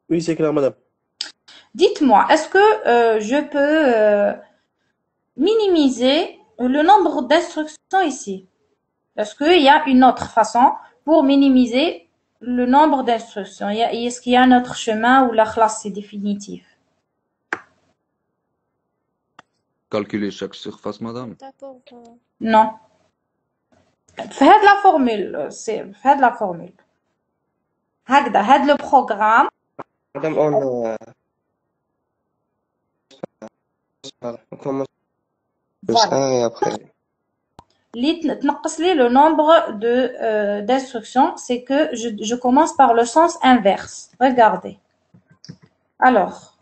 Oui, c'est clair, madame. Dites-moi, est-ce que je peux minimiser le nombre d'instructions ici? Est-ce qu'il y a une autre façon pour minimiser le nombre d'instructions? Est-ce qu'il y a un autre chemin où la classe c'est définitif? Calculer chaque surface, madame. D'abord, Non. Faites la formule, c'est faites la formule. هكذا هاد le programme. Madame, on commence plus Voilà. 1 et après. تنقص لي le nombre de d'instructions, c'est que je commence par le sens inverse. Regardez. Alors,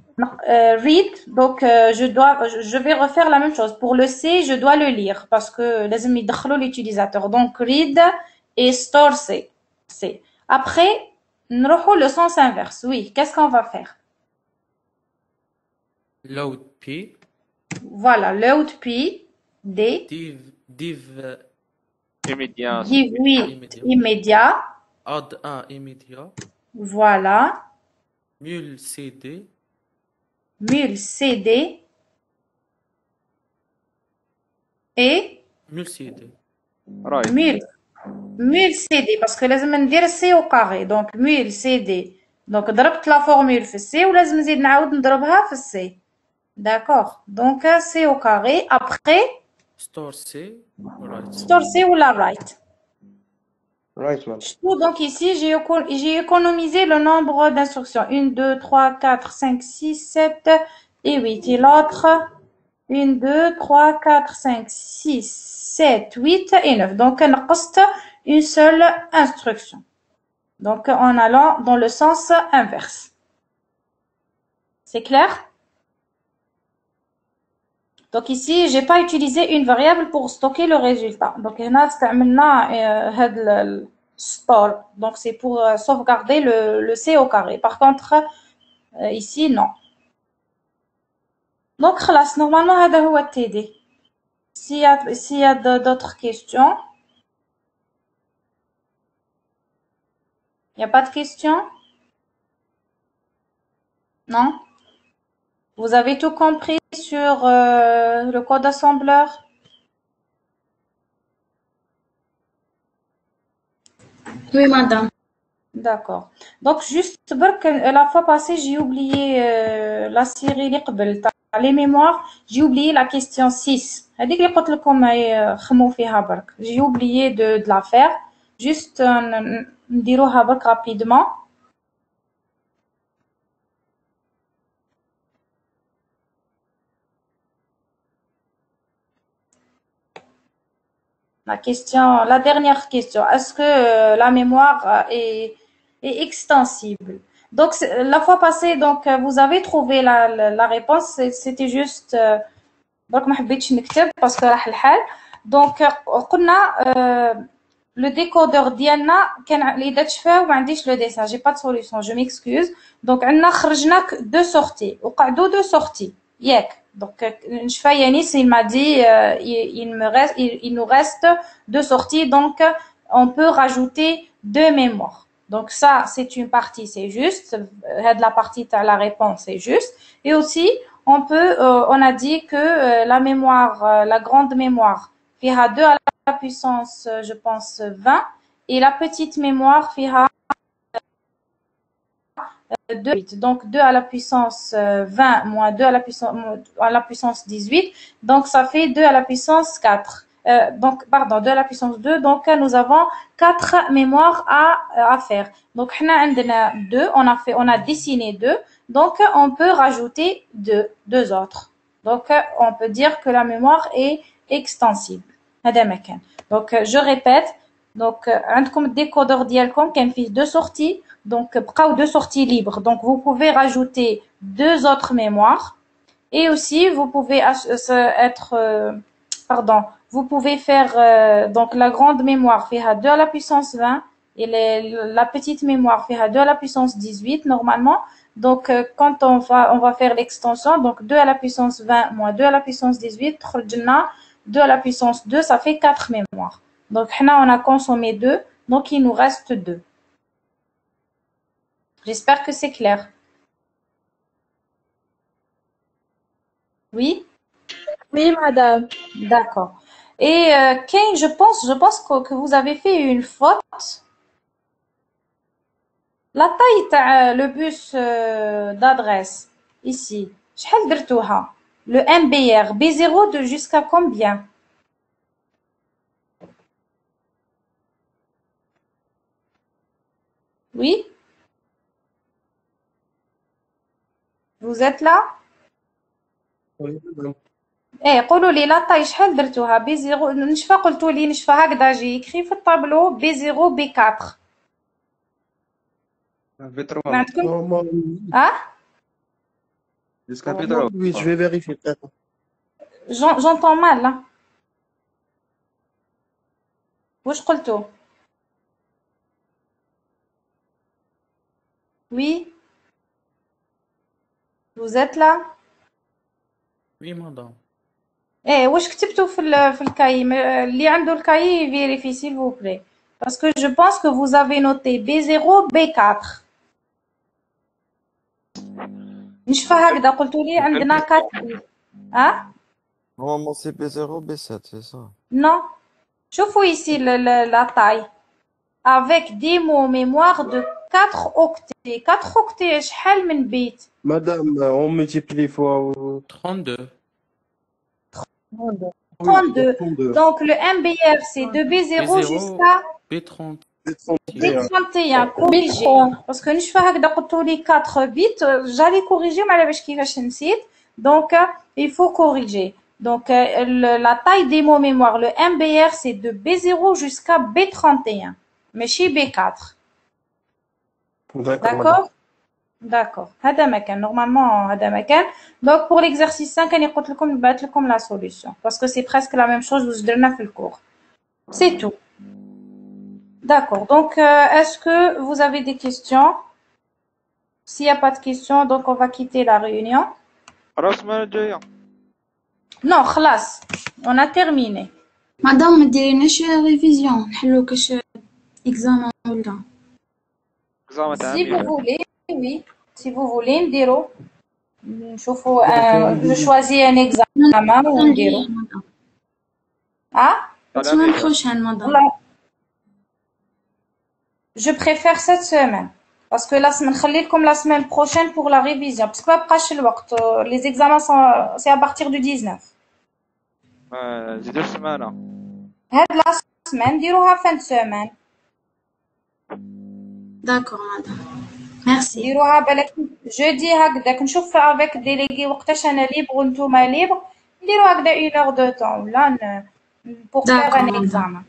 read, donc je vais refaire la même chose. Pour le C, je dois le lire parce que لازم يدخلوا l'utilisateur. Donc read et store C. C. Après, نروحوا le sens inverse. Oui, qu'est-ce qu'on va faire? load P Voilà, load P, D, div Immédiat. div 8 immédiat. add 1 immédiat Voilà, mul CD mul CD et mul CD Right. mul CD parce que لازم ندير C au carré. Donc mul CD. Donc ضربت la formule في C ولازم نزيد نعاود نضربها في C. D'accord. Donc C au carré. Après store C right store C ou la write. Right, madame. Donc ici, j'ai économisé le nombre d'instructions. 1, 2, 3, 4, 5, 6, 7 et 8. Et l'autre, 1, 2, 3, 4, 5, 6, 7, 8 et 9. Donc, on a une seule instruction. Donc, en allant dans le sens inverse. C'est clair? Donc ici, j'ai pas utilisé une variable pour stocker le résultat. Donc هنا استعملنا هاد le store. Donc c'est pour sauvegarder le C au carré. Par contre, ici non. Donc خلاص normalement هذا هو الTD. S'il y a d'autres questions. Il n'y a pas de questions? Non? Vous avez tout compris sur le code assembleur? Oui, madame. D'accord. Donc juste برك la fois passée j'ai oublié la série اللي قبل تاع les mémoires, j'ai oublié la question 6. هذيك اللي قلت لكم خمو فيها برك. J'ai oublié de la faire. Juste نديروها برك rapidement. La dernière question, est-ce que la mémoire est extensible? Donc, la fois passée, donc, vous avez trouvé la réponse, c'était juste, donc, ما حبيتش نكتب parce que راح الحال. Donc, قلنا, le décodeur ديالنا كان اللي دا تشفى وما عنديش le dessin, j'ai pas de solution, je m'excuse. Donc, عندنا خرجنا deux sorties, وقعدوا deux sorties, ياك. Donc, نشفى Yanis, il m'a dit, il nous reste deux sorties, donc on peut rajouter deux mémoires. Donc ça, c'est une partie, c'est juste. La partie de la réponse, c'est juste. Et aussi, on a dit que la mémoire, la grande mémoire, fera 2 à la puissance, je pense, 20, et la petite mémoire fera 2, donc 2 à la puissance 20 moins 2 à la puissance 18, donc ça fait 2 à la puissance 4. Donc, pardon, 2 à la puissance 2, donc nous avons 4 mémoires à faire. Donc, on a 2, on a dessiné 2, donc on peut rajouter 2 autres. Donc, on peut dire que la mémoire est extensible. Donc, je répète, donc, عندكم décodeur ديالكم كان فيه 2 sorties. Donc, deux sorties libres. Donc, vous pouvez rajouter 2 autres mémoires. Et aussi, vous pouvez vous pouvez faire, donc, la grande mémoire fait 2 à la puissance 20 et la petite mémoire fait 2 à la puissance 18, normalement. Donc, quand on va faire l'extension, donc, 2 à la puissance 20 moins 2 à la puissance 18, 2 à la puissance 2, ça fait 4 mémoires. Donc, on a consommé 2, donc, il nous reste 2. J'espère que c'est clair. Oui? Oui, madame. D'accord. Et Kane, je pense que vous avez fait une faute. La taille le bus d'adresse ici. شحال درتوها? Le MBR B0 de jusqu'à combien? Oui? Vous êtes là? Oui, madame. قولوا لي لا طاي شحال درتوها B0 نشفى قلتوا لي نشفى هكذا جي يكري في الطابلو B0 B4 V3. ما عندكم Normalement, Jusqu'à normalement, V3. oui, je vais vérifier. j'entends mal là. واش قلتوا؟ Oui? Vous êtes là? Oui, madame. واش كتبتوا في الكاي اللي عنده الكاي vérifie s'il vous plaît parce que je pense que vous avez noté B0 B4 نشفى هكذا قلتوا لي عندنا 4 Normalement, c'est B0, B7, c'est ça. non شوفوا ici la taille avec des mots mémoire de 4 octets 4 octets شحال من بيت Madame, on multiplie fois 32. 32 donc le MBR c'est de B0 B0 jusqu'à B30. B31 corrigé parce que نشفى هكذا قلتوا لي 4 bits j'allais corriger ما على بالش كيفاش نسيت donc il faut corriger donc la taille des mots mémoire le MBR c'est de B0 jusqu'à B31 ماشي B4 d'accord d'accord هذا مكان normalement هذا مكان donc pour l'exercice 5 انا قلت لكم نبعث لكم la solution parce que c'est presque la même chose واش درنا في الكور c'est tout. D'accord. Donc, est-ce que vous avez des questions? S'il n'y a pas de questions, donc on va quitter la réunion. خلاص المرة الجاية. Non, خلاص. On a terminé. مدام ما ديريناش ريفيزيون نحلو كاش اكزامان ولا إكزامان تاع Si vous أميرة. voulez, oui. Si vous voulez, نديرو. نشوفوا je choisis un examen ou نديرو. Ah? تاع سيمون أميرة. بروشان مدام Non. Je préfère cette semaine. Parce que نخليلكم la semaine prochaine pour la révision. Parce que ما بقاش الوقت. Les examens c'est à partir du 19. زيدوا السمانة. هاد la semaine ديروها fin de semaine. D'accord, madame. Merci. ديروها بالك jeudi هكذاك نشوف avec délégué وقتاش أنا libre ونتوما libre. نديرو هكذا 1 heure de temps ولا pour faire D'accord, un madame. examen.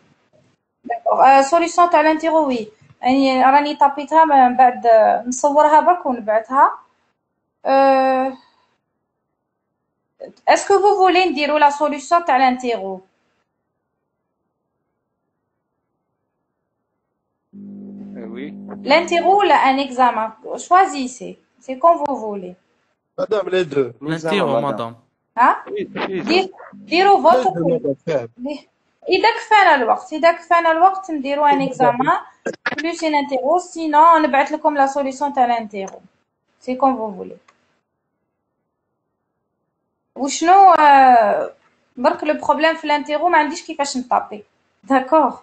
D'accord. Solution تاع الانتيرو وي. يعني راني طابيتها من بعد نصورها برك ونبعثها. Est-ce que vous voulez نديرو la solution تاع الانتيرو؟ Oui. L'interro ou un examen? Choisissez. C'est comme vous voulez. Madame, les deux. L'interro, madame. Hein? ديروا Les votre deux, madame. Faible. إذا كفانا الوقت نديرو un examen plus une interro sinon نبعث لكم la solution تاع l'interro. C'est comme vous voulez. وشنو برك le problème في l'interro ما عنديش كيفاش نطابي. D'accord.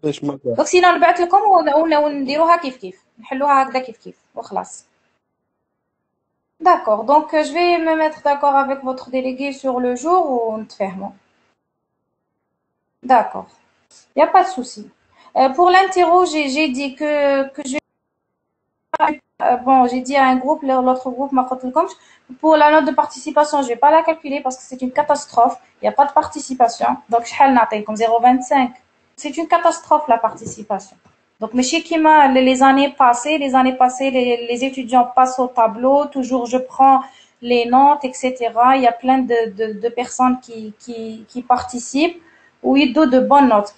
ليش madame? Donc sinon نبعث لكم ونديروها كيف نحلوها هكذا كيف وخلاص. D'accord. Donc je vais me mettre d'accord avec votre délégué sur le jour où نتفاهموا. D'accord. Il n'y a pas de souci. Pour l'interro, j'ai dit que je vais bon, j'ai dit à un groupe, l'autre groupe m'a dit comme pour la note de participation, je vais pas la calculer parce que c'est une catastrophe. Il n'y a pas de participation. Donc je vais comme 0,25. C'est une catastrophe la participation. Donc mais chez Kima, les années passées, les étudiants passent au tableau. Toujours je prends les notes, etc. Il y a plein de personnes qui participent ou ils donnent de bonnes notes.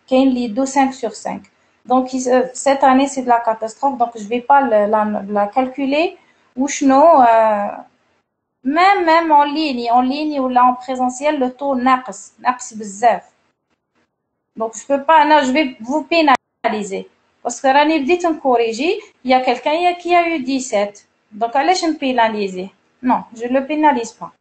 Qui ont 5 sur 5. Donc cette année c'est de la catastrophe, donc je vais pas la calculer. Ou non, même en ligne ou là en présentiel, le taux ناقص بزاف. Donc je peux pas, non, je vais vous pénaliser parce que راني بديت نكوريجي. Il y a quelqu'un qui a eu 17. Donc علاش نبيناليزي؟ Non, je le pénalise pas.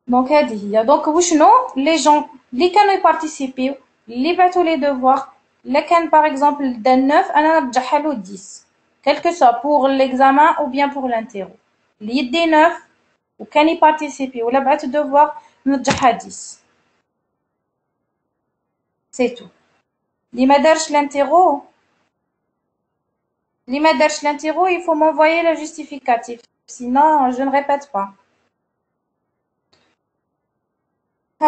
Donc هذه هي. Donc وشنو les gens اللي كانوا يبارتيسيبيو اللي بعثوا les devoirs اللي كان par exemple دا 9 انا نرجعها له 10 quel que soit pour l'examen ou bien pour l'interro اللي يدي 9 وكان يبارتيسيبي ولا بعث devoir نرجعها 10 c'est tout. اللي ما دارش l'interro il faut m'envoyer le justificatif sinon je ne répète pas.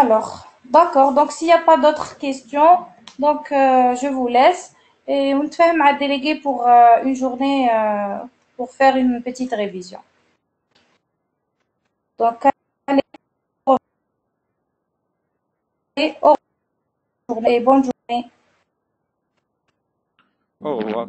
Alors, d'accord. Donc, s'il n'y a pas d'autres questions, donc je vous laisse et on te fait ma délégué pour une journée pour faire une petite révision. Donc, allez, bonne journée. Au revoir.